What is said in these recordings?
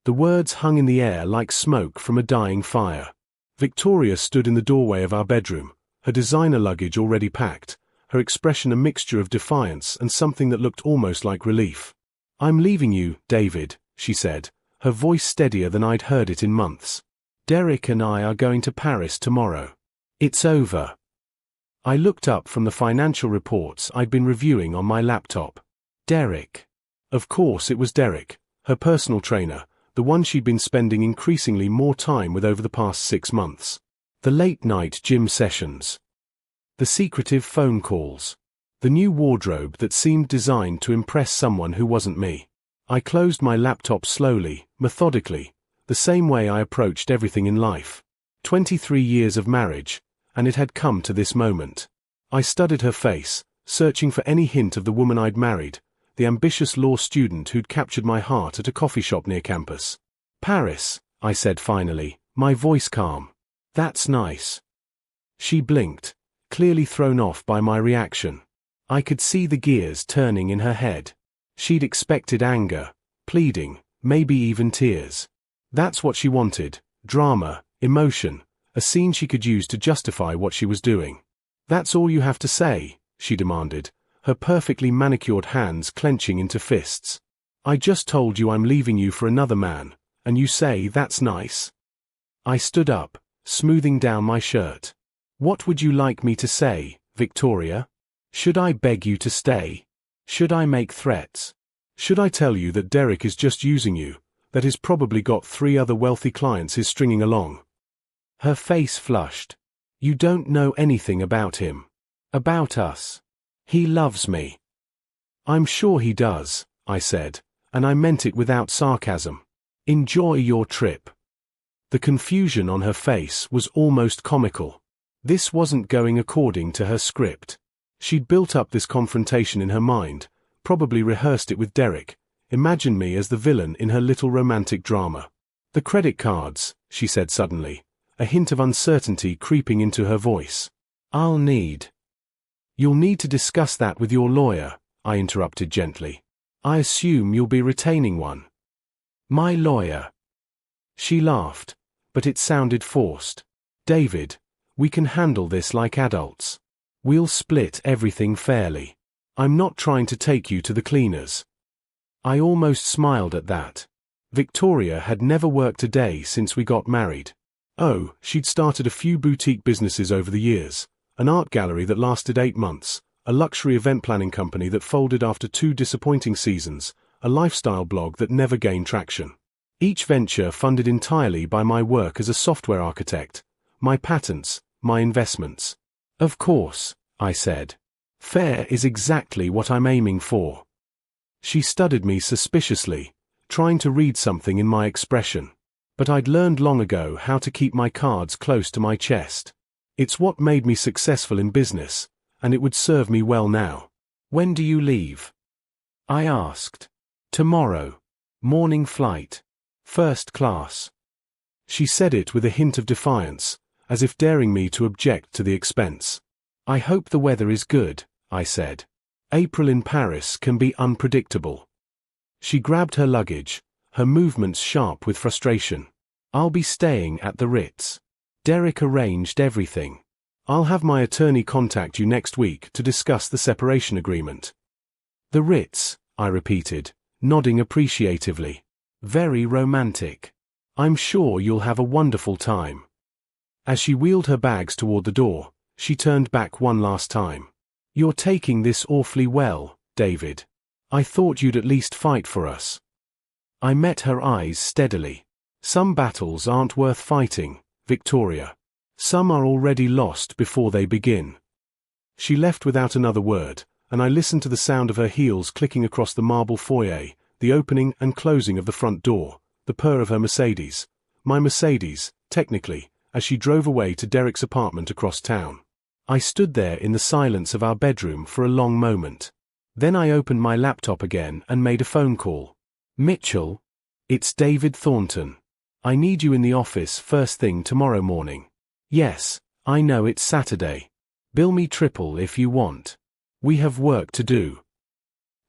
The words hung in the air like smoke from a dying fire. Victoria stood in the doorway of our bedroom, her designer luggage already packed, her expression a mixture of defiance and something that looked almost like relief. "I'm leaving you, David," she said, her voice steadier than I'd heard it in months. "Derek and I are going to Paris tomorrow. It's over." I looked up from the financial reports I'd been reviewing on my laptop. Derek. Of course it was Derek, her personal trainer, the one she'd been spending increasingly more time with over the past 6 months. The late-night gym sessions. The secretive phone calls. The new wardrobe that seemed designed to impress someone who wasn't me. I closed my laptop slowly, methodically, the same way I approached everything in life. 23 years of marriage, and it had come to this moment. I studied her face, searching for any hint of the woman I'd married, the ambitious law student who'd captured my heart at a coffee shop near campus. "Paris," I said finally, my voice calm. "That's nice." She blinked, clearly thrown off by my reaction. I could see the gears turning in her head. She'd expected anger, pleading, maybe even tears. That's what she wanted: drama, emotion, a scene she could use to justify what she was doing. "That's all you have to say?" she demanded, her perfectly manicured hands clenching into fists. "I just told you I'm leaving you for another man, and you say that's nice?" I stood up, smoothing down my shirt. "What would you like me to say, Victoria? Should I beg you to stay? Should I make threats? Should I tell you that Derek is just using you, that he's probably got 3 other wealthy clients he's stringing along?" Her face flushed. "You don't know anything about him. About us. He loves me." "I'm sure he does," I said, and I meant it without sarcasm. "Enjoy your trip." The confusion on her face was almost comical. This wasn't going according to her script. She'd built up this confrontation in her mind, probably rehearsed it with Derek, imagined me as the villain in her little romantic drama. "The credit cards," she said suddenly, a hint of uncertainty creeping into her voice. "You'll need to discuss that with your lawyer," I interrupted gently. "I assume you'll be retaining one." "My lawyer." She laughed, but it sounded forced. "David, we can handle this like adults. We'll split everything fairly. I'm not trying to take you to the cleaners." I almost smiled at that. Victoria had never worked a day since we got married. Oh, she'd started a few boutique businesses over the years, an art gallery that lasted 8 months, a luxury event planning company that folded after 2 disappointing seasons, a lifestyle blog that never gained traction. Each venture funded entirely by my work as a software architect, my patents, my investments. "Of course," I said. "Fair is exactly what I'm aiming for." She studied me suspiciously, trying to read something in my expression. But I'd learned long ago how to keep my cards close to my chest. It's what made me successful in business, and it would serve me well now. "When do you leave?" I asked. "Tomorrow. Morning flight. First class." She said it with a hint of defiance, as if daring me to object to the expense. "I hope the weather is good," I said. "April in Paris can be unpredictable." She grabbed her luggage, her movements sharp with frustration. "I'll be staying at the Ritz. Derek arranged everything. I'll have my attorney contact you next week to discuss the separation agreement." "The Ritz," I repeated, nodding appreciatively. "Very romantic. I'm sure you'll have a wonderful time." As she wheeled her bags toward the door, she turned back one last time. "You're taking this awfully well, David. I thought you'd at least fight for us." I met her eyes steadily. "Some battles aren't worth fighting, Victoria. Some are already lost before they begin." She left without another word, and I listened to the sound of her heels clicking across the marble foyer, the opening and closing of the front door, the purr of her Mercedes, my Mercedes, technically, as she drove away to Derek's apartment across town. I stood there in the silence of our bedroom for a long moment. Then I opened my laptop again and made a phone call. "Mitchell? It's David Thornton. I need you in the office first thing tomorrow morning." "Yes, I know it's Saturday. Bill me triple if you want. We have work to do."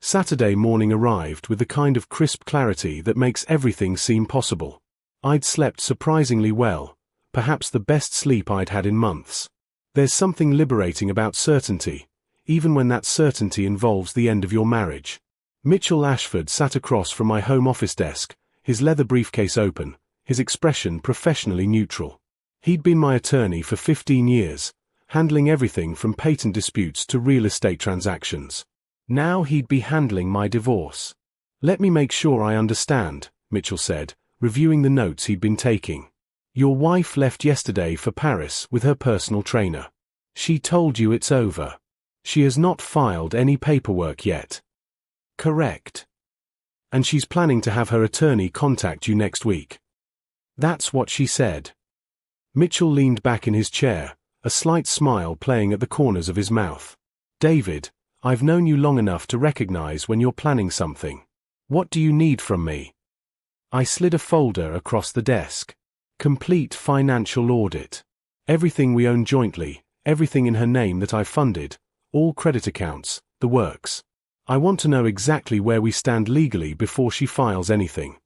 Saturday morning arrived with the kind of crisp clarity that makes everything seem possible. I'd slept surprisingly well, perhaps the best sleep I'd had in months. There's something liberating about certainty, even when that certainty involves the end of your marriage. Mitchell Ashford sat across from my home office desk, his leather briefcase open, his expression professionally neutral. He'd been my attorney for 15 years, handling everything from patent disputes to real estate transactions. Now he'd be handling my divorce. "Let me make sure I understand," Mitchell said, reviewing the notes he'd been taking. "Your wife left yesterday for Paris with her personal trainer. She told you it's over. She has not filed any paperwork yet." "Correct. And she's planning to have her attorney contact you next week." "That's what she said." Mitchell leaned back in his chair, a slight smile playing at the corners of his mouth. "David, I've known you long enough to recognize when you're planning something. What do you need from me?" I slid a folder across the desk. "Complete financial audit. Everything we own jointly, everything in her name that I funded, all credit accounts, the works. I want to know exactly where we stand legally before she files anything."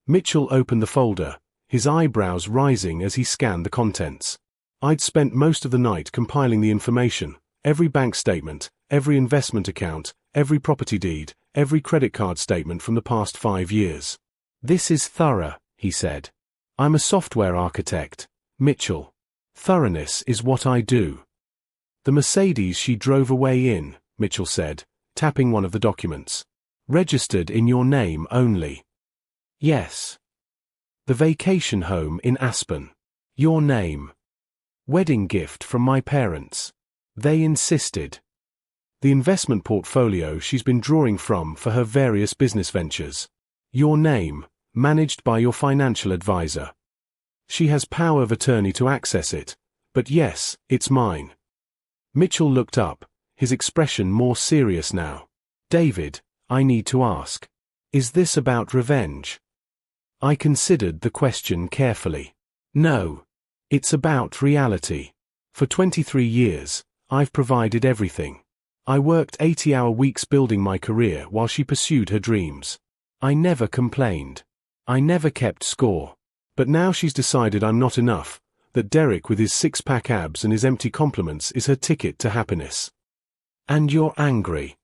Mitchell opened the folder, his eyebrows rising as he scanned the contents. I'd spent most of the night compiling the information, every bank statement, every investment account, every property deed, every credit card statement from the past 5 years. "This is thorough," he said. "I'm a software architect, Mitchell. Thoroughness is what I do." "The Mercedes she drove away in," Mitchell said, tapping one of the documents. "Registered in your name only." "Yes." "The vacation home in Aspen. Your name." "Wedding gift from my parents. They insisted." "The investment portfolio she's been drawing from for her various business ventures. Your name, managed by your financial advisor. She has power of attorney to access it, but yes, it's mine." Mitchell looked up, his expression more serious now. "David, I need to ask. Is this about revenge?" I considered the question carefully. "No. It's about reality. For 23 years, I've provided everything. I worked 80-hour weeks building my career while she pursued her dreams. I never complained. I never kept score. But now she's decided I'm not enough, that Derek with his six-pack abs and his empty compliments is her ticket to happiness." "And you're angry."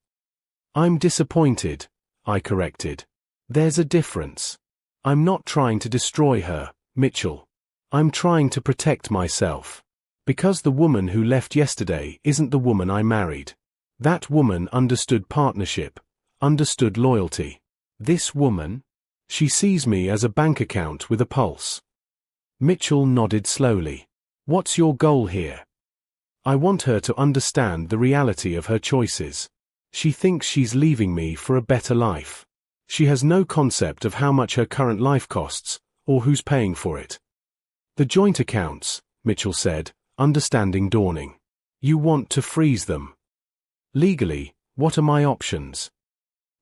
"I'm disappointed," I corrected. "There's a difference. I'm not trying to destroy her, Mitchell. I'm trying to protect myself. Because the woman who left yesterday isn't the woman I married. That woman understood partnership, understood loyalty. This woman? She sees me as a bank account with a pulse." Mitchell nodded slowly. "What's your goal here?" "I want her to understand the reality of her choices. She thinks she's leaving me for a better life. She has no concept of how much her current life costs, or who's paying for it." "The joint accounts," Mitchell said, understanding dawning. "You want to freeze them. Legally, what are my options?"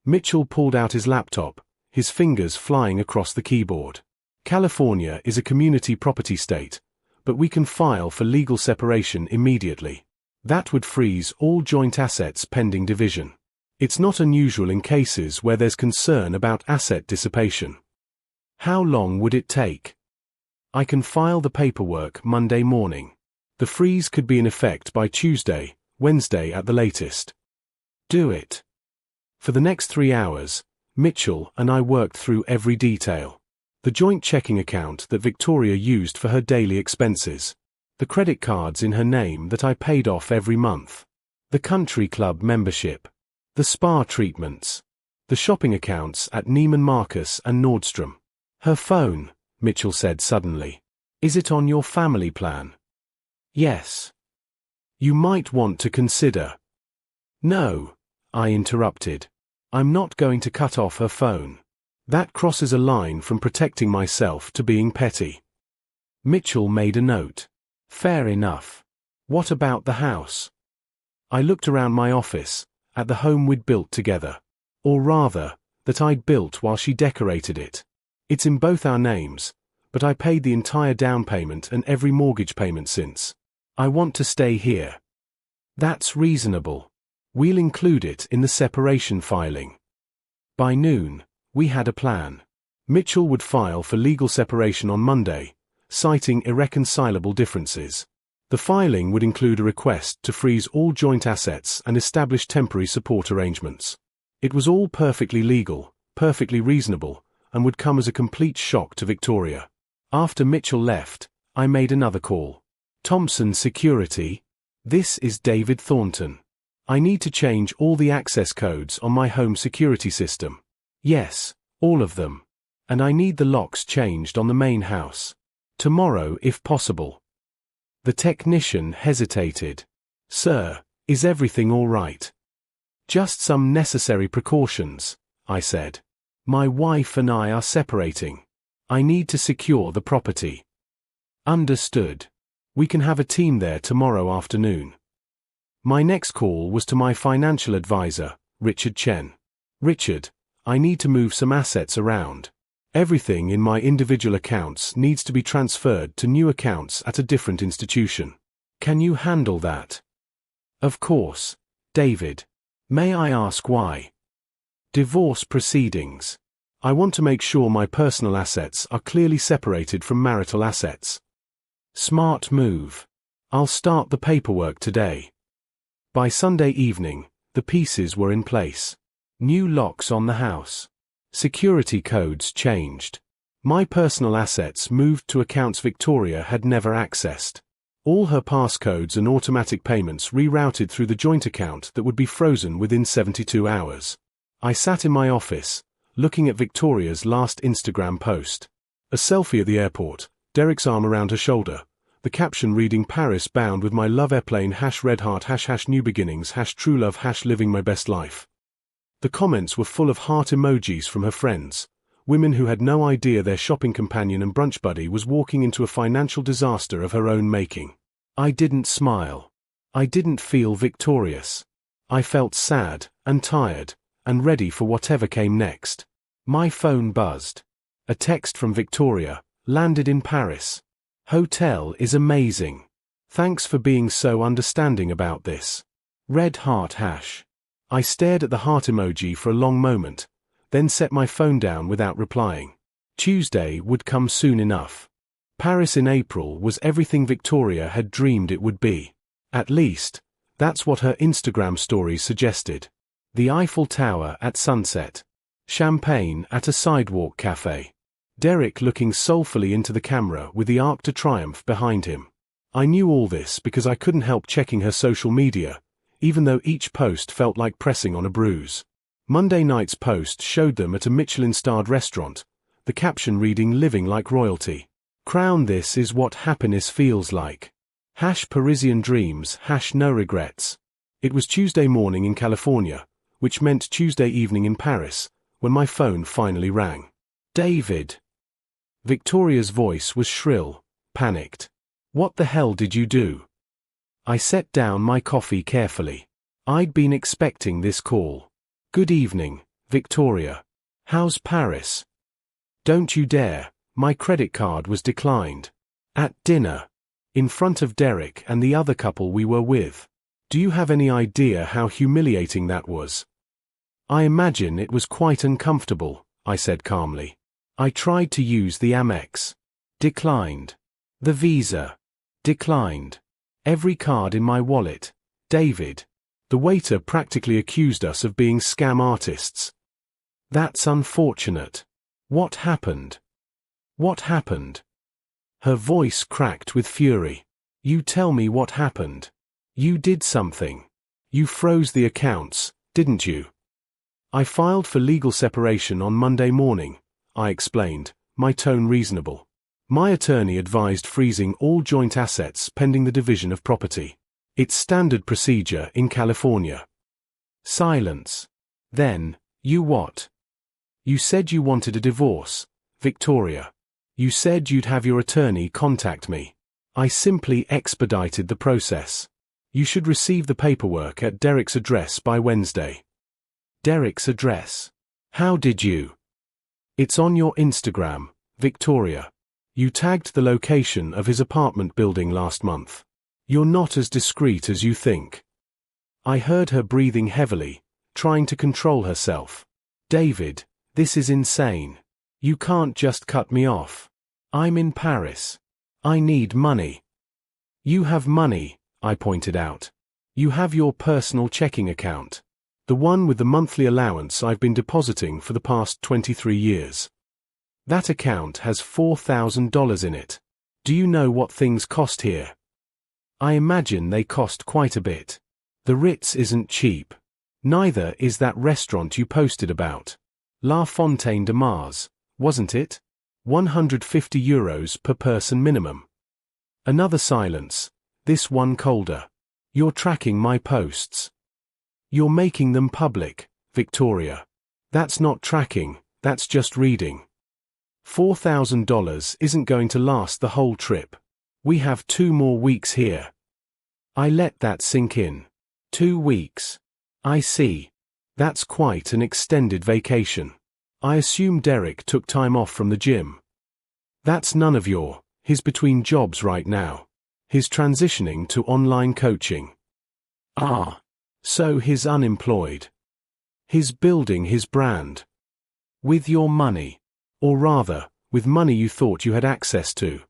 Mitchell pulled out his laptop, his fingers flying across the keyboard. "California is a community property state, but we can file for legal separation immediately. That would freeze all joint assets pending division. It's not unusual in cases where there's concern about asset dissipation." "How long would it take?" "I can file the paperwork Monday morning. The freeze could be in effect by Tuesday, Wednesday at the latest." "Do it." For the next 3 hours, Mitchell and I worked through every detail. The joint checking account that Victoria used for her daily expenses. The credit cards in her name that I paid off every month. The country club membership. The spa treatments. The shopping accounts at Neiman Marcus and Nordstrom. "Her phone," Mitchell said suddenly. "Is it on your family plan?" "Yes." "You might want to consider." "No," I interrupted. "I'm not going to cut off her phone. That crosses a line from protecting myself to being petty." Mitchell made a note. "Fair enough. What about the house?" I looked around my office, at the home we'd built together. Or rather, that I'd built while she decorated it. It's in both our names, but I paid the entire down payment and every mortgage payment since. I want to stay here." "That's reasonable." We'll include it in the separation filing. By noon, we had a plan. Mitchell would file for legal separation on Monday, citing irreconcilable differences. The filing would include a request to freeze all joint assets and establish temporary support arrangements. It was all perfectly legal, perfectly reasonable, and would come as a complete shock to Victoria. After Mitchell left, I made another call. Thompson Security. This is David Thornton. I need to change all the access codes on my home security system. Yes, all of them. And I need the locks changed on the main house. Tomorrow if possible. The technician hesitated. Sir, is everything all right? Just some necessary precautions, I said. My wife and I are separating. I need to secure the property. Understood. We can have a team there tomorrow afternoon. My next call was to my financial advisor, Richard Chen. Richard, I need to move some assets around. Everything in my individual accounts needs to be transferred to new accounts at a different institution. Can you handle that? Of course, David. May I ask why? Divorce proceedings. I want to make sure my personal assets are clearly separated from marital assets. Smart move. I'll start the paperwork today. By Sunday evening, the pieces were in place. New locks on the house. Security codes changed. My personal assets moved to accounts Victoria had never accessed. All her passcodes and automatic payments rerouted through the joint account that would be frozen within 72 hours. I sat in my office, looking at Victoria's last Instagram post. A selfie at the airport, Derek's arm around her shoulder, the caption reading Paris bound with my love airplane #red heart #new beginnings #true love #living my best life. The comments were full of heart emojis from her friends, women who had no idea their shopping companion and brunch buddy was walking into a financial disaster of her own making. I didn't smile. I didn't feel victorious. I felt sad and tired and ready for whatever came next. My phone buzzed. A text from Victoria, landed in Paris. Hotel is amazing. Thanks for being so understanding about this. Red heart #. I stared at the heart emoji for a long moment, then set my phone down without replying. Tuesday would come soon enough. Paris in April was everything Victoria had dreamed it would be. At least, that's what her Instagram stories suggested. The Eiffel Tower at sunset. Champagne at a sidewalk cafe. Derek looking soulfully into the camera with the Arc de Triomphe behind him. I knew all this because I couldn't help checking her social media, even though each post felt like pressing on a bruise. Monday night's post showed them at a Michelin-starred restaurant, the caption reading "Living like royalty." Crown, this is what happiness feels like. Parisian dreams, no regrets. It was Tuesday morning in California, which meant Tuesday evening in Paris, when my phone finally rang. David. Victoria's voice was shrill, panicked. What the hell did you do? I set down my coffee carefully. I'd been expecting this call. Good evening, Victoria. How's Paris? Don't you dare, my credit card was declined. At dinner. In front of Derek and the other couple we were with. Do you have any idea how humiliating that was? I imagine it was quite uncomfortable, I said calmly. I tried to use the Amex. Declined. The Visa. Declined. Every card in my wallet. David. The waiter practically accused us of being scam artists. That's unfortunate. What happened? What happened? Her voice cracked with fury. You tell me what happened. You did something. You froze the accounts, didn't you? I filed for legal separation on Monday morning, I explained, my tone reasonable. My attorney advised freezing all joint assets pending the division of property. It's standard procedure in California. Silence. Then, you what? You said you wanted a divorce, Victoria. You said you'd have your attorney contact me. I simply expedited the process. You should receive the paperwork at Derek's address by Wednesday. Derek's address. How did you? It's on your Instagram, Victoria. You tagged the location of his apartment building last month. You're not as discreet as you think. I heard her breathing heavily, trying to control herself. David, this is insane. You can't just cut me off. I'm in Paris. I need money. You have money, I pointed out. You have your personal checking account. The one with the monthly allowance I've been depositing for the past 23 years. That account has $4,000 in it. Do you know what things cost here? I imagine they cost quite a bit. The Ritz isn't cheap. Neither is that restaurant you posted about. La Fontaine de Mars, wasn't it? €150 per person minimum. Another silence, this one colder. You're tracking my posts. You're making them public, Victoria. That's not tracking, that's just reading. $4,000 isn't going to last the whole trip. We have 2 more weeks here. I let that sink in. 2 weeks. I see. That's quite an extended vacation. I assume Derek took time off from the gym. That's none of his between jobs right now. He's transitioning to online coaching. Ah. So he's unemployed. He's building his brand. With your money. Or rather, with money you thought you had access to.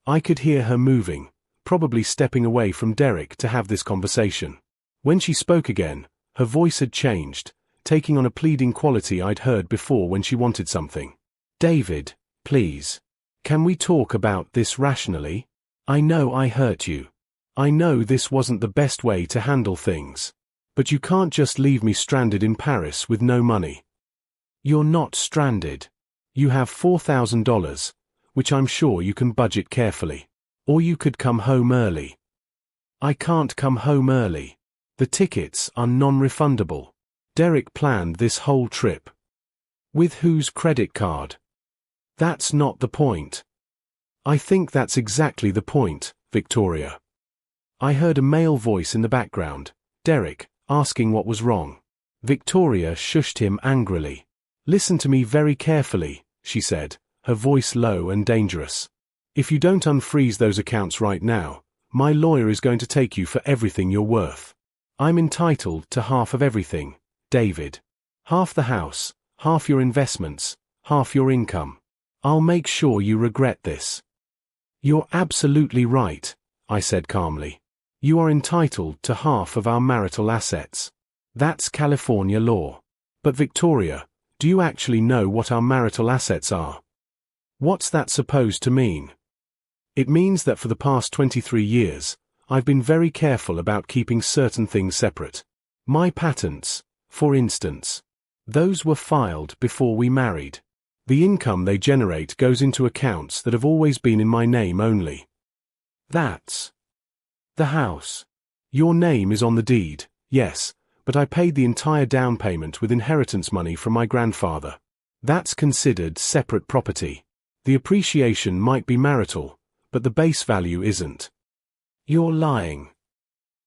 I could hear her moving, probably stepping away from Derek to have this conversation. When she spoke again, her voice had changed, taking on a pleading quality I'd heard before when she wanted something. David, please. Can we talk about this rationally? I know I hurt you. I know this wasn't the best way to handle things. But you can't just leave me stranded in Paris with no money. You're not stranded. You have $4,000, which I'm sure you can budget carefully. Or you could come home early. I can't come home early. The tickets are non-refundable. Derek planned this whole trip. With whose credit card? That's not the point. I think that's exactly the point, Victoria. I heard a male voice in the background, Derek, asking what was wrong. Victoria shushed him angrily. Listen to me very carefully, she said, her voice low and dangerous. If you don't unfreeze those accounts right now, my lawyer is going to take you for everything you're worth. I'm entitled to half of everything, David. Half the house, half your investments, half your income. I'll make sure you regret this. You're absolutely right, I said calmly. You are entitled to half of our marital assets. That's California law. But Victoria, do you actually know what our marital assets are? What's that supposed to mean? It means that for the past 23 years, I've been very careful about keeping certain things separate. My patents, for instance. Those were filed before we married. The income they generate goes into accounts that have always been in my name only. That's the house. Your name is on the deed, yes, but I paid the entire down payment with inheritance money from my grandfather. That's considered separate property. The appreciation might be marital, but the base value isn't. You're lying.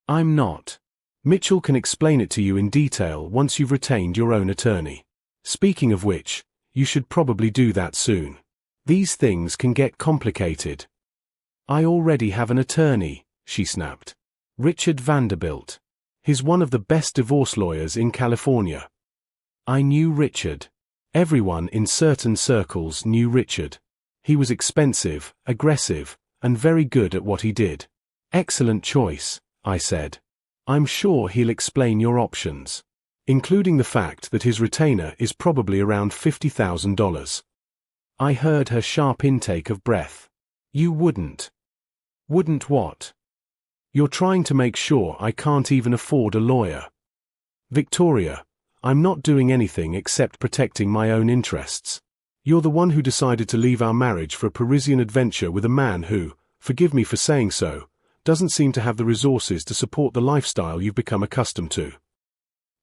I'm not. Mitchell can explain it to you in detail once you've retained your own attorney. Speaking of which, you should probably do that soon. These things can get complicated. I already have an attorney, she snapped. Richard Vanderbilt. He's one of the best divorce lawyers in California. I knew Richard. Everyone in certain circles knew Richard. He was expensive, aggressive, and very good at what he did. Excellent choice, I said. I'm sure he'll explain your options, including the fact that his retainer is probably around $50,000. I heard her sharp intake of breath. You wouldn't. Wouldn't what? You're trying to make sure I can't even afford a lawyer. Victoria, I'm not doing anything except protecting my own interests. You're the one who decided to leave our marriage for a Parisian adventure with a man who, forgive me for saying so, doesn't seem to have the resources to support the lifestyle you've become accustomed to.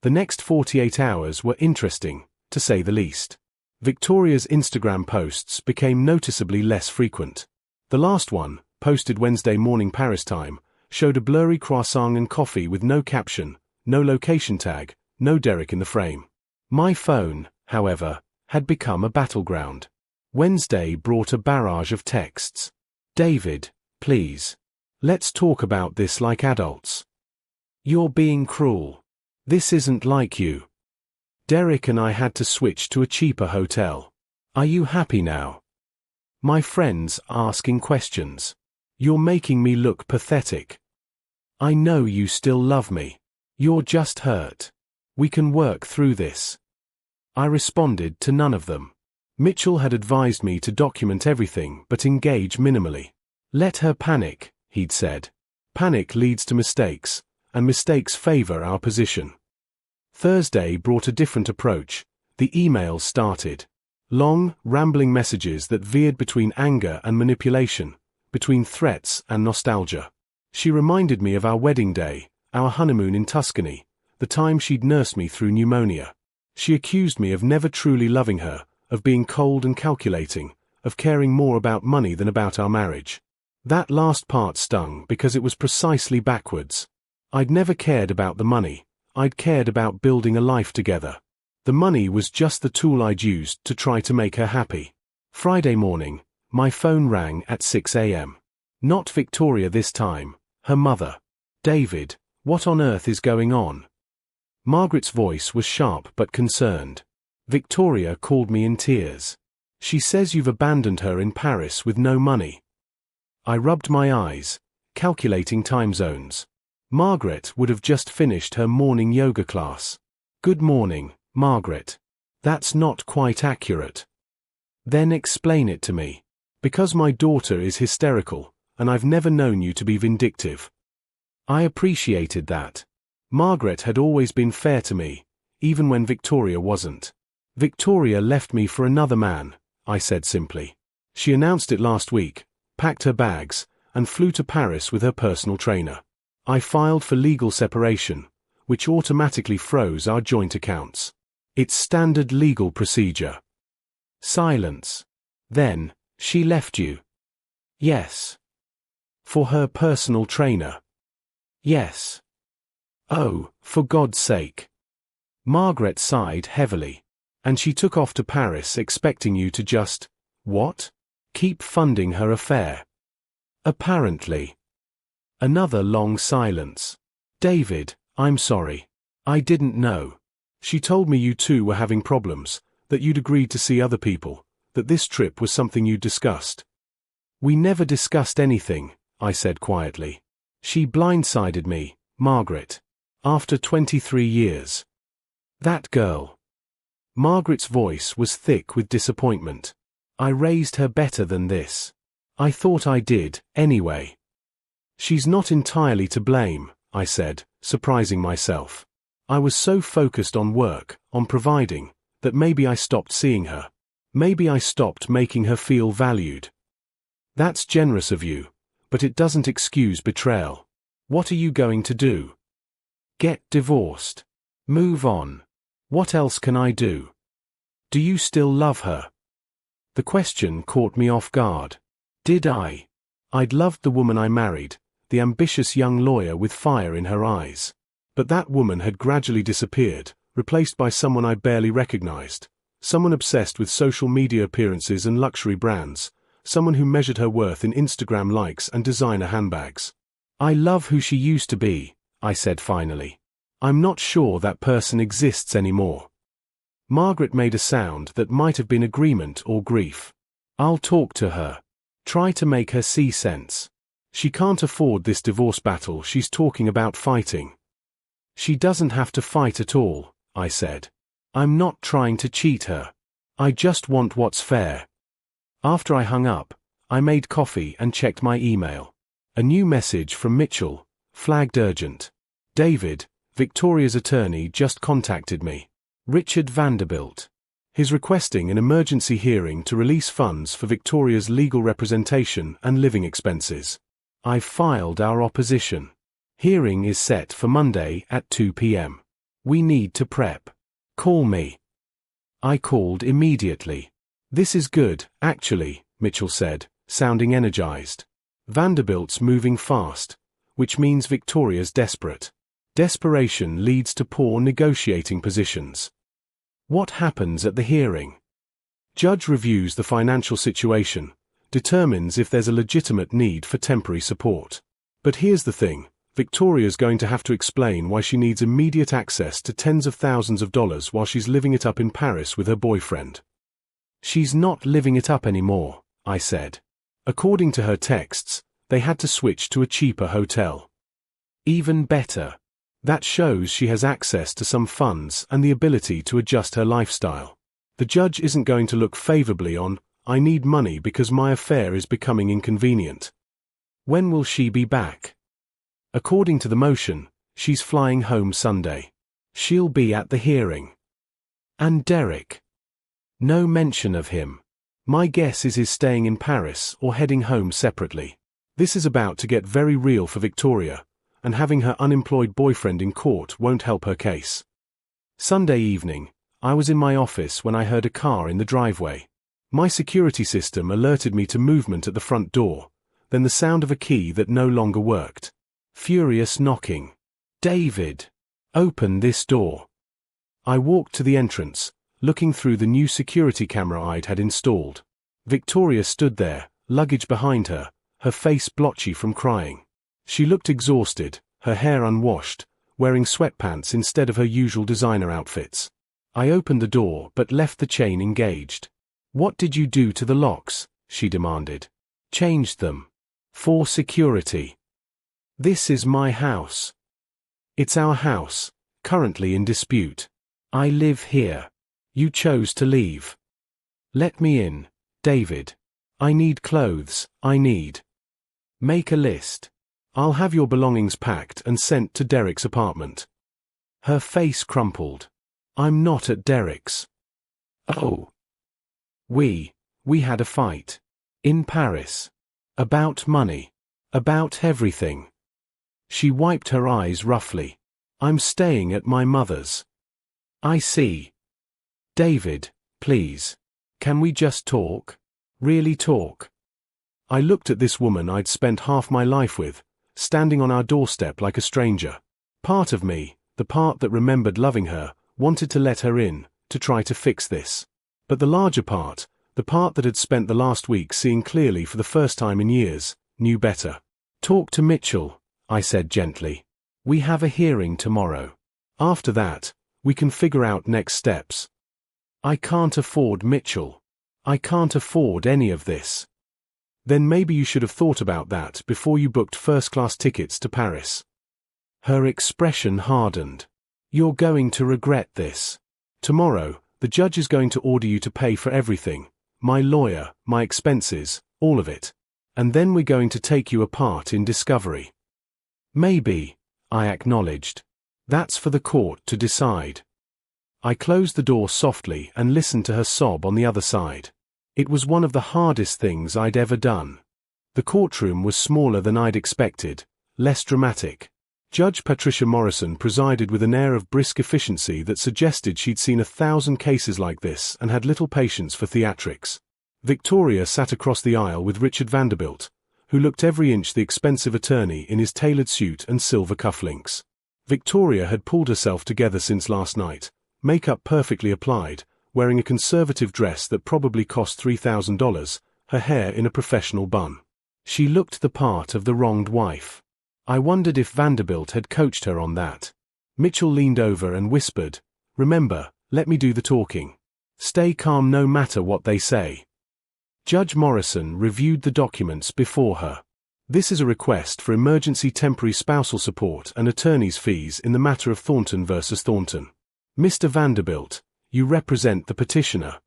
The next 48 hours were interesting, to say the least. Victoria's Instagram posts became noticeably less frequent. The last one, posted Wednesday morning Paris time, showed a blurry croissant and coffee with no caption, no location tag, no Derek in the frame. My phone, however, had become a battleground. Wednesday brought a barrage of texts. David, please. Let's talk about this like adults. You're being cruel. This isn't like you. Derek and I had to switch to a cheaper hotel. Are you happy now? My friends asking questions. You're making me look pathetic. I know you still love me. You're just hurt. We can work through this. I responded to none of them. Mitchell had advised me to document everything but engage minimally. Let her panic, he'd said. Panic leads to mistakes, and mistakes favor our position. Thursday brought a different approach. The emails started. Long, rambling messages that veered between anger and manipulation, between threats and nostalgia. She reminded me of our wedding day, our honeymoon in Tuscany, the time she'd nursed me through pneumonia. She accused me of never truly loving her, of being cold and calculating, of caring more about money than about our marriage. That last part stung because it was precisely backwards. I'd never cared about the money. I'd cared about building a life together. The money was just the tool I'd used to try to make her happy. Friday morning, my phone rang at 6 a.m. Not Victoria this time, her mother. David, what on earth is going on? Margaret's voice was sharp but concerned. Victoria called me in tears. She says you've abandoned her in Paris with no money. I rubbed my eyes, calculating time zones. Margaret would have just finished her morning yoga class. Good morning, Margaret. That's not quite accurate. Then explain it to me. Because my daughter is hysterical, and I've never known you to be vindictive. I appreciated that. Margaret had always been fair to me, even when Victoria wasn't. Victoria left me for another man, I said simply. She announced it last week, packed her bags, and flew to Paris with her personal trainer. I filed for legal separation, which automatically froze our joint accounts. It's standard legal procedure. Silence. Then, she left you? Yes. For her personal trainer? Yes. Oh, for God's sake. Margaret sighed heavily. And she took off to Paris expecting you to just, what? Keep funding her affair. Apparently. Another long silence. David, I'm sorry. I didn't know. She told me you two were having problems, that you'd agreed to see other people, that this trip was something you'd discussed. We never discussed anything, I said quietly. She blindsided me, Margaret. After 23 years. That girl. Margaret's voice was thick with disappointment. I raised her better than this. I thought I did, anyway. She's not entirely to blame, I said, surprising myself. I was so focused on work, on providing, that maybe I stopped seeing her. Maybe I stopped making her feel valued. That's generous of you, but it doesn't excuse betrayal. What are you going to do? Get divorced. Move on. What else can I do? Do you still love her? The question caught me off guard. Did I? I'd loved the woman I married, the ambitious young lawyer with fire in her eyes. But that woman had gradually disappeared, replaced by someone I barely recognized. Someone obsessed with social media appearances and luxury brands. Someone who measured her worth in Instagram likes and designer handbags. I love who she used to be, I said finally. I'm not sure that person exists anymore. Margaret made a sound that might have been agreement or grief. I'll talk to her. Try to make her see sense. She can't afford this divorce battle she's talking about fighting. She doesn't have to fight at all, I said. I'm not trying to cheat her. I just want what's fair. After I hung up, I made coffee and checked my email. A new message from Mitchell, flagged urgent. David, Victoria's attorney just contacted me. Richard Vanderbilt. He's requesting an emergency hearing to release funds for Victoria's legal representation and living expenses. I've filed our opposition. Hearing is set for Monday at 2 p.m. We need to prep. Call me. I called immediately. This is good, actually, Mitchell said, sounding energized. Vanderbilt's moving fast, which means Victoria's desperate. Desperation leads to poor negotiating positions. What happens at the hearing? Judge reviews the financial situation, determines if there's a legitimate need for temporary support. But here's the thing, Victoria's going to have to explain why she needs immediate access to tens of thousands of dollars while she's living it up in Paris with her boyfriend. She's not living it up anymore, I said. According to her texts, they had to switch to a cheaper hotel. Even better. That shows she has access to some funds and the ability to adjust her lifestyle. The judge isn't going to look favorably on, "I need money because my affair is becoming inconvenient." When will she be back? According to the motion, she's flying home Sunday. She'll be at the hearing. And Derek? No mention of him. My guess is he's staying in Paris or heading home separately. This is about to get very real for Victoria, and having her unemployed boyfriend in court won't help her case. Sunday evening, I was in my office when I heard a car in the driveway. My security system alerted me to movement at the front door, then the sound of a key that no longer worked. Furious knocking. "David! Open this door." I walked to the entrance, looking through the new security camera I'd had installed. Victoria stood there, luggage behind her, her face blotchy from crying. She looked exhausted, her hair unwashed, wearing sweatpants instead of her usual designer outfits. I opened the door but left the chain engaged. "What did you do to the locks?" she demanded. "Changed them. For security. This is my house. It's our house, currently in dispute. I live here. You chose to leave. Let me in, David. I need clothes, Make a list. I'll have your belongings packed and sent to Derek's apartment." Her face crumpled. "I'm not at Derek's." "Oh. We had a fight. In Paris. About money. About everything." She wiped her eyes roughly. "I'm staying at my mother's." "I see. David, please. Can we just talk? Really talk?" I looked at this woman I'd spent half my life with, standing on our doorstep like a stranger. Part of me, the part that remembered loving her, wanted to let her in, to try to fix this. But the larger part, the part that had spent the last week seeing clearly for the first time in years, knew better. "Talk to Mitchell," I said gently. "We have a hearing tomorrow. After that, we can figure out next steps." "I can't afford Mitchell. I can't afford any of this." "Then maybe you should have thought about that before you booked first-class tickets to Paris." Her expression hardened. "You're going to regret this. Tomorrow, the judge is going to order you to pay for everything, my lawyer, my expenses, all of it. And then we're going to take you apart in discovery." "Maybe," I acknowledged. "That's for the court to decide." I closed the door softly and listened to her sob on the other side. It was one of the hardest things I'd ever done. The courtroom was smaller than I'd expected, less dramatic. Judge Patricia Morrison presided with an air of brisk efficiency that suggested she'd seen 1,000 cases like this and had little patience for theatrics. Victoria sat across the aisle with Richard Vanderbilt, who looked every inch the expensive attorney in his tailored suit and silver cufflinks. Victoria had pulled herself together since last night, makeup perfectly applied, wearing a conservative dress that probably cost $3,000, her hair in a professional bun. She looked the part of the wronged wife. I wondered if Vanderbilt had coached her on that. Mitchell leaned over and whispered, "Remember, let me do the talking. Stay calm no matter what they say." Judge Morrison reviewed the documents before her. "This is a request for emergency temporary spousal support and attorney's fees in the matter of Thornton versus Thornton. Mr. Vanderbilt, you represent the petitioner."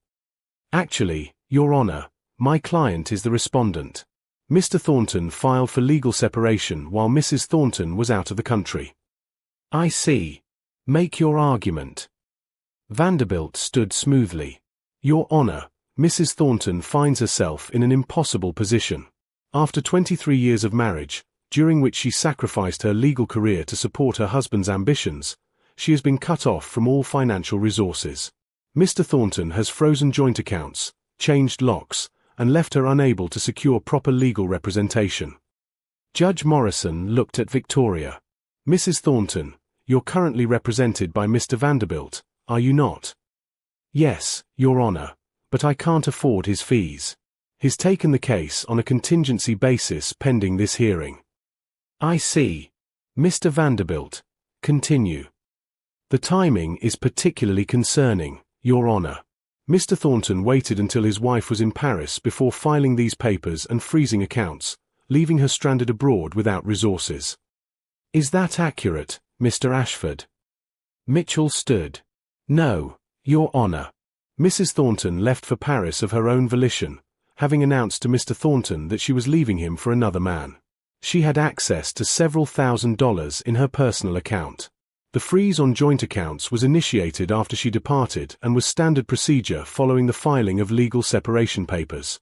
"Actually, Your Honor, my client is the respondent. Mr. Thornton filed for legal separation while Mrs. Thornton was out of the country." "I see. Make your argument." Vanderbilt stood smoothly. "Your Honor, Mrs. Thornton finds herself in an impossible position. After 23 years of marriage, during which she sacrificed her legal career to support her husband's ambitions, she has been cut off from all financial resources. Mr. Thornton has frozen joint accounts, changed locks, and left her unable to secure proper legal representation." Judge Morrison looked at Victoria. "Mrs. Thornton, you're currently represented by Mr. Vanderbilt, are you not?" "Yes, Your Honor, but I can't afford his fees. He's taken the case on a contingency basis pending this hearing." "I see. Mr. Vanderbilt, continue. The timing is particularly concerning, Your Honor. Mr. Thornton waited until his wife was in Paris before filing these papers and freezing accounts, leaving her stranded abroad without resources. Is that accurate, Mr. Ashford? Mitchell stood. No, Your Honor. Mrs. Thornton left for Paris of her own volition, having announced to Mr. Thornton that she was leaving him for another man. She had access to several $1,000s in her personal account. The freeze on joint accounts was initiated after she departed and was standard procedure following the filing of legal separation papers.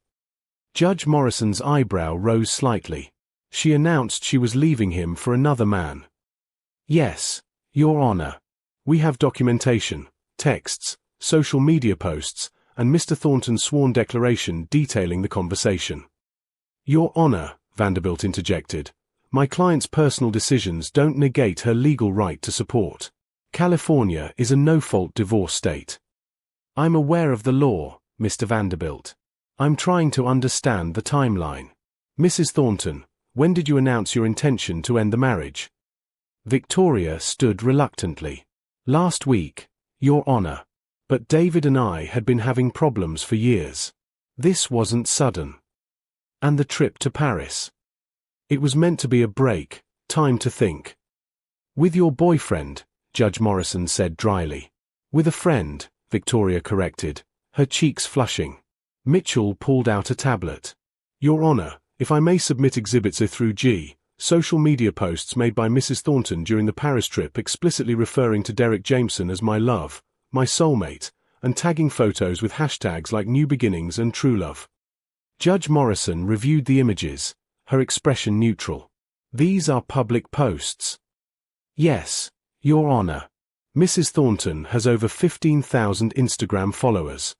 Judge Morrison's eyebrow rose slightly. She announced she was leaving him for another man. Yes, Your Honor. We have documentation, texts, social media posts, and Mr. Thornton's sworn declaration detailing the conversation. Your Honor, Vanderbilt interjected, my client's personal decisions don't negate her legal right to support. California is a no-fault divorce state. I'm aware of the law, Mr. Vanderbilt. I'm trying to understand the timeline. Mrs. Thornton, when did you announce your intention to end the marriage? Victoria stood reluctantly. Last week, Your Honor. But David and I had been having problems for years. This wasn't sudden. And the trip to Paris. It was meant to be a break, time to think. With your boyfriend, Judge Morrison said dryly. With a friend, Victoria corrected, her cheeks flushing. Mitchell pulled out a tablet. Your Honor, if I may submit Exhibits A through G, social media posts made by Mrs. Thornton during the Paris trip explicitly referring to Derek Jameson as my love, my soulmate, and tagging photos with hashtags like New Beginnings and True Love. Judge Morrison reviewed the images, her expression neutral. These are public posts. Yes, Your Honor. Mrs. Thornton has over 15,000 Instagram followers.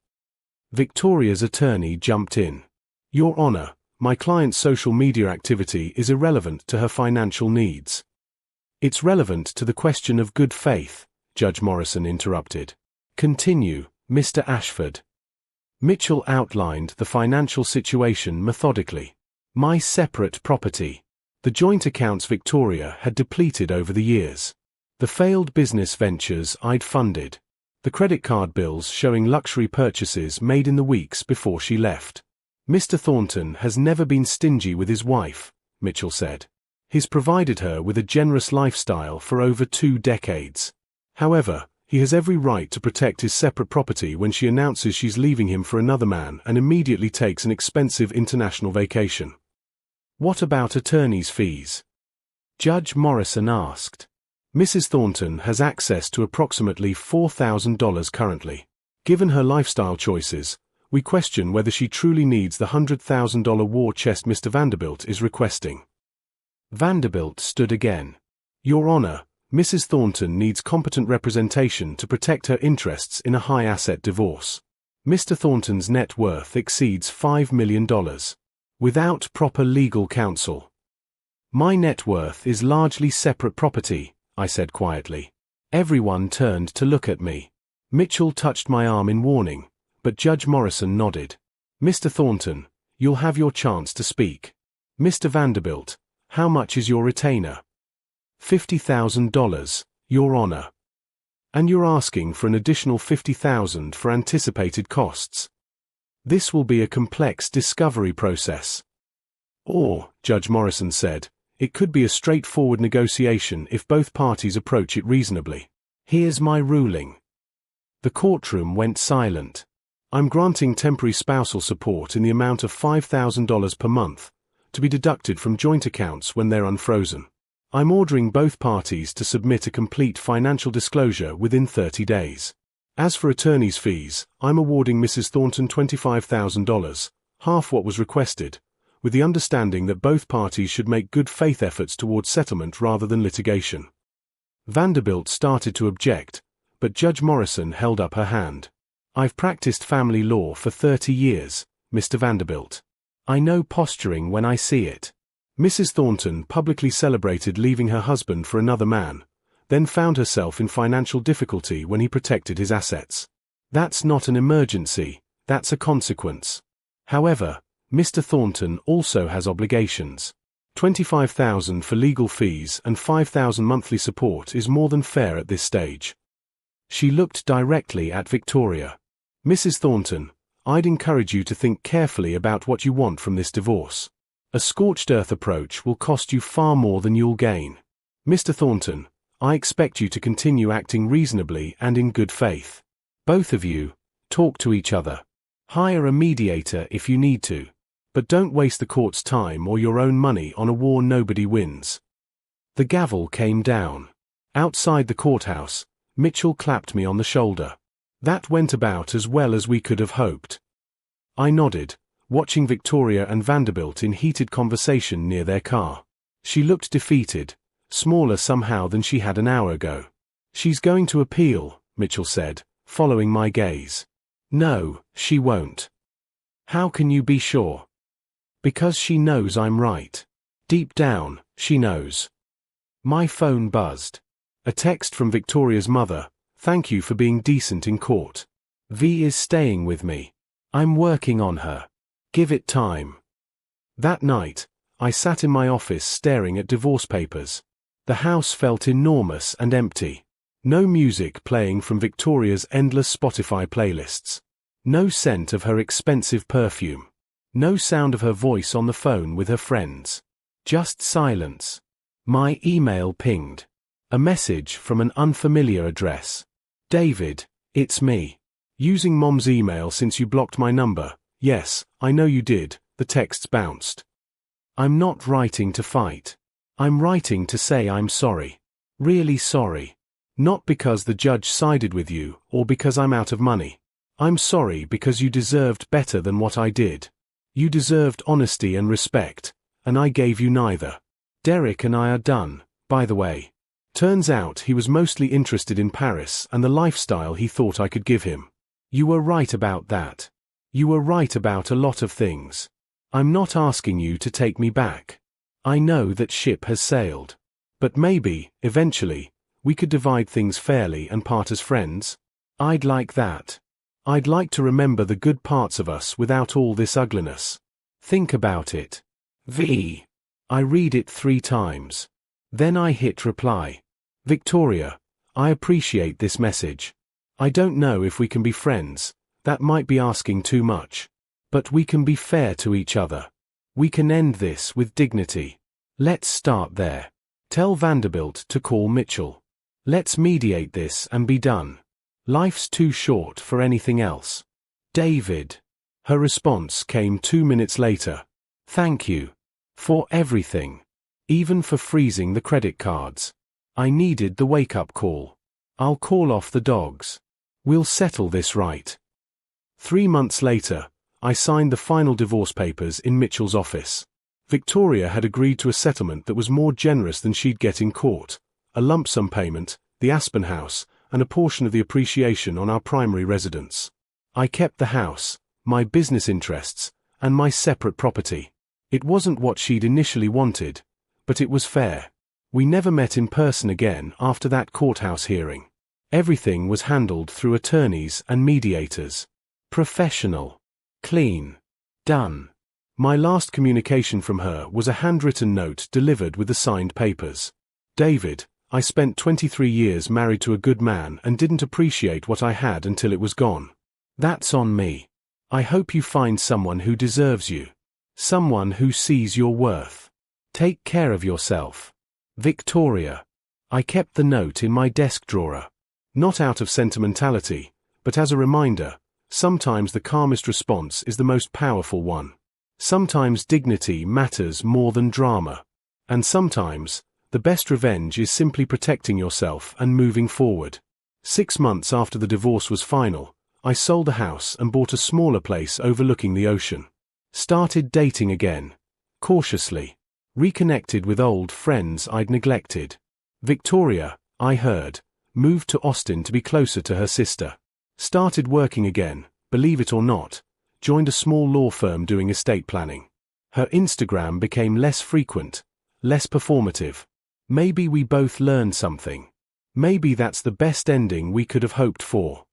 Victoria's attorney jumped in. Your Honor, my client's social media activity is irrelevant to her financial needs. It's relevant to the question of good faith, Judge Morrison interrupted. Continue, Mr. Ashford. Mitchell outlined the financial situation methodically. My separate property. The joint accounts Victoria had depleted over the years. The failed business ventures I'd funded. The credit card bills showing luxury purchases made in the weeks before she left. Mr. Thornton has never been stingy with his wife, Mitchell said. He's provided her with a generous lifestyle for over 2 decades. However, he has every right to protect his separate property when she announces she's leaving him for another man and immediately takes an expensive international vacation. What about attorney's fees? Judge Morrison asked. Mrs. Thornton has access to approximately $4,000 currently. Given her lifestyle choices, we question whether she truly needs the $100,000 war chest Mr. Vanderbilt is requesting. Vanderbilt stood again. Your Honor, Mrs. Thornton needs competent representation to protect her interests in a high-asset divorce. Mr. Thornton's net worth exceeds $5 million. Without proper legal counsel. My net worth is largely separate property, I said quietly. Everyone turned to look at me. Mitchell touched my arm in warning, but Judge Morrison nodded. Mr. Thornton, you'll have your chance to speak. Mr. Vanderbilt, how much is your retainer? $50,000, Your Honor. And you're asking for an additional $50,000 for anticipated costs. This will be a complex discovery process. Or, Judge Morrison said, it could be a straightforward negotiation if both parties approach it reasonably. Here's my ruling. The courtroom went silent. I'm granting temporary spousal support in the amount of $5,000 per month, to be deducted from joint accounts when they're unfrozen. I'm ordering both parties to submit a complete financial disclosure within 30 days. As for attorney's fees, I'm awarding Mrs. Thornton $25,000, half what was requested, with the understanding that both parties should make good faith efforts towards settlement rather than litigation. Vanderbilt started to object, but Judge Morrison held up her hand. I've practiced family law for 30 years, Mr. Vanderbilt. I know posturing when I see it. Mrs. Thornton publicly celebrated leaving her husband for another man, then found herself in financial difficulty when he protected his assets. That's not an emergency, that's a consequence. However, Mr. Thornton also has obligations. $25,000 for legal fees and $5,000 monthly support is more than fair at this stage. She looked directly at Victoria. Mrs. Thornton, I'd encourage you to think carefully about what you want from this divorce. A scorched earth approach will cost you far more than you'll gain. Mr. Thornton, I expect you to continue acting reasonably and in good faith. Both of you, talk to each other. Hire a mediator if you need to. But don't waste the court's time or your own money on a war nobody wins. The gavel came down. Outside the courthouse, Mitchell clapped me on the shoulder. That went about as well as we could have hoped. I nodded, watching Victoria and Vanderbilt in heated conversation near their car. She looked defeated, smaller somehow than she had an hour ago. She's going to appeal, Mitchell said, following my gaze. No, she won't. How can you be sure? Because she knows I'm right. Deep down, she knows. My phone buzzed. A text from Victoria's mother. Thank you for being decent in court. V is staying with me. I'm working on her. Give it time. That night, I sat in my office staring at divorce papers. The house felt enormous and empty. No music playing from Victoria's endless Spotify playlists. No scent of her expensive perfume. No sound of her voice on the phone with her friends. Just silence. My email pinged. A message from an unfamiliar address. David, it's me. Using Mom's email since you blocked my number. Yes, I know you did, the texts bounced. I'm not writing to fight. I'm writing to say I'm sorry. Really sorry. Not because the judge sided with you, or because I'm out of money. I'm sorry because you deserved better than what I did. You deserved honesty and respect, and I gave you neither. Derek and I are done, by the way. Turns out he was mostly interested in Paris and the lifestyle he thought I could give him. You were right about that. You were right about a lot of things. I'm not asking you to take me back. I know that ship has sailed. But maybe, eventually, we could divide things fairly and part as friends. I'd like that. I'd like to remember the good parts of us without all this ugliness. Think about it. V. I read it 3 times. Then I hit reply. Victoria, I appreciate this message. I don't know if we can be friends, that might be asking too much. But we can be fair to each other. We can end this with dignity. Let's start there. Tell Vanderbilt to call Mitchell. Let's mediate this and be done. Life's too short for anything else. David. Her response came 2 minutes later. Thank you. For everything. Even for freezing the credit cards. I needed the wake-up call. I'll call off the dogs. We'll settle this right. 3 months later, I signed the final divorce papers in Mitchell's office. Victoria had agreed to a settlement that was more generous than she'd get in court. A lump sum payment, the Aspen house, and a portion of the appreciation on our primary residence. I kept the house, my business interests, and my separate property. It wasn't what she'd initially wanted, but it was fair. We never met in person again after that courthouse hearing. Everything was handled through attorneys and mediators. Professional. Clean. Done. My last communication from her was a handwritten note delivered with the signed papers. David, I spent 23 years married to a good man and didn't appreciate what I had until it was gone. That's on me. I hope you find someone who deserves you. Someone who sees your worth. Take care of yourself. Victoria. I kept the note in my desk drawer. Not out of sentimentality, but as a reminder, sometimes the calmest response is the most powerful one. Sometimes dignity matters more than drama. And sometimes, the best revenge is simply protecting yourself and moving forward. 6 months after the divorce was final, I sold the house and bought a smaller place overlooking the ocean. Started dating again. Cautiously. Reconnected with old friends I'd neglected. Victoria, I heard, moved to Austin to be closer to her sister. Started working again, believe it or not. Joined a small law firm doing estate planning. Her Instagram became less frequent, less performative. Maybe we both learned something. Maybe that's the best ending we could have hoped for.